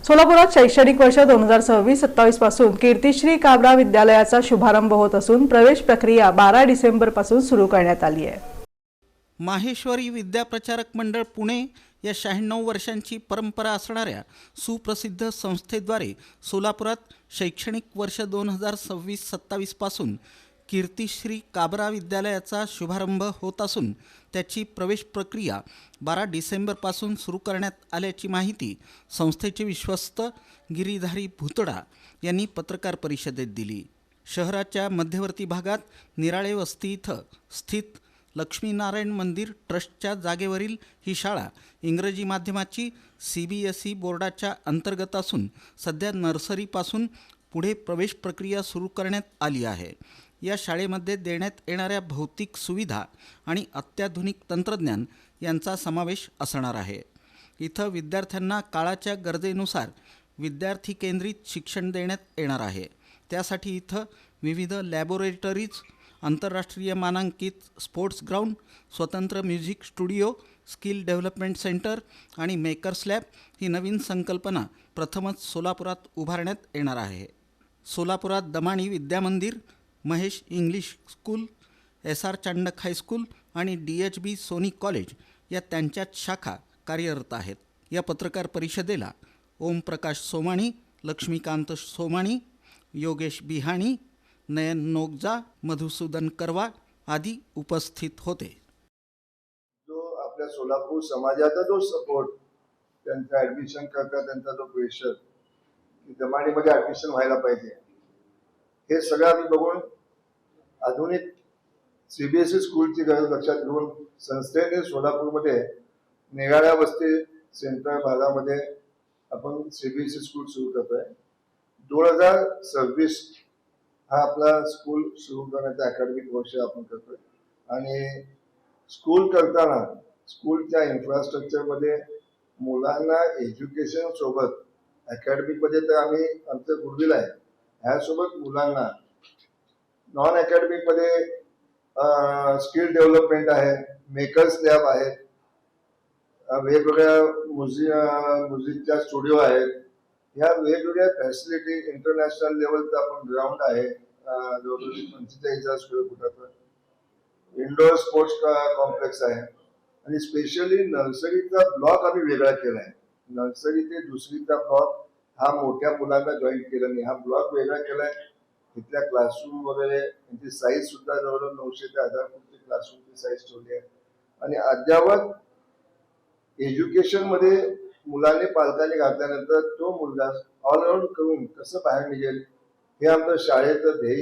सोलापुरात शैक्षणिक वर्ष 2026-27 पासून कीर्तिश्री काबरा विद्यालयाचा शुभारंभ होत असून प्रवेश प्रक्रिया 12 डिसेंबर पासून सुरू करण्यात आली आहे। माहेश्वरी विद्याप्रचारक मंडळ पुणे या 96 वर्षांची परंपरा असणाऱ्या सुप्रसिद्ध संस्थेद्वारे सोलापुरात शैक्षणिक वर्ष 2026-27 पासून कीर्तिश्री काबरा विद्यालयाचा शुभारंभ होत असून त्याची प्रवेश प्रक्रिया 12 डिसेंबरपासून सुरू करण्यात आल्याची माहिती संस्थेचे विश्वस्त गिरीधारी भुतडा यांनी पत्रकार परिषदेत दिली। शहराच्या मध्यवर्ती भागात निराळे वस्ती इथं स्थित लक्ष्मीनारायण मंदिर ट्रस्टच्या जागेवरील ही शाळा इंग्रजी माध्यमाची CBSE बोर्डाच्या अंतर्गत असून सध्या नर्सरीपासून पुढे प्रवेश प्रक्रिया सुरू करण्यात आली आहे। या शाळेमध्ये देण्यात येणाऱ्या भौतिक सुविधा आणि अत्याधुनिक तंत्रज्ञान यांचा समावेश असणार आहे। इथं विद्यार्थ्यांना काळाच्या गरजेनुसार विद्यार्थी केंद्रित शिक्षण देण्यात येणार आहे। त्यासाठी इथं विविध लॅबोरेटरीज, आंतरराष्ट्रीय मानांकित स्पोर्ट्स ग्राउंड, स्वतंत्र music studio, skill development centre आणि मेकर्स लॅब ही नवीन संकल्पना प्रथमच सोलापुरात उभारण्यात येणार आहे। सोलापुरात Damani Vidyamandir, Mahesh English school, SR Chandak high school आणि DHB सोनी कॉलेज या त्यांच्याच शाखा कार्यरत आहेत। या पत्रकार परिषदेला ओमप्रकाश सोमाणी, लक्ष्मीकांत सोमाणी, योगेश बिहाणी, नयन नोगजा, मधुसूदन करवा आदी उपस्थित होते। जो आपल्या सोलापूर समाजाचा जो सपोर्ट, त्यांचा ऍडमिशन करता त्यांचा जो प्रेशर की दमाणीमध्ये ऍडमिशन व्हायला पाहिजे, हे सगळं आम्ही बघून आधुनिक CBSE स्कूलची गरज लक्षात घेऊन संस्थेने सोलापूरमध्ये निराळ्या वस्ती सेंटर भागामध्ये आपण CBSE स्कूल सुरू करतोय। 2026 हा आपला स्कूल सुरू करण्याचा अकॅडमिक वर्ष आपण करतोय आणि स्कूल करताना स्कूलच्या इन्फ्रास्ट्रक्चरमध्ये मुलांना एज्युकेशन सोबत अकॅडमिकमध्ये तर आम्ही आमचं गुडविल आहे, ह्यासोबत मुलांना नॉन अकॅडमिकमध्ये स्किल डेव्हलपमेंट आहे, मेकर्स लॅब आहेत, वेगवेगळ्या म्युझिकच्या स्टुडिओ आहेत, ह्या वेगवेगळ्या फॅसिलिटी, इंटरनॅशनल लेवलचा आपण ग्राउंड आहे जवळजवळ 45,000 स्क्वेअर फुटाचा, इंडोर स्पोर्ट्स कॉम्प्लेक्स आहे आणि स्पेशली नर्सरीचा ब्लॉक आम्ही वेगळा केला आहे। नर्सरी ते दुसरीचा ब्लॉक हा मोठ्या मुलांना जॉईन केला नाही, हा ब्लॉक वेगळा केला आहे। तिथल्या क्लासरूम वगैरे त्यांची साईज सुद्धा जवळजवळ 900 ते 1000 फूटची क्लासरूमची साईज ठेवली आहे आणि अद्यावत एज्युकेशन मध्ये मुलांनी पालकांनी घातल्यानंतर तो मुलगा ऑलराऊंड करून कसं बाहेर निघेल हे आमचं शाळेचं ध्येय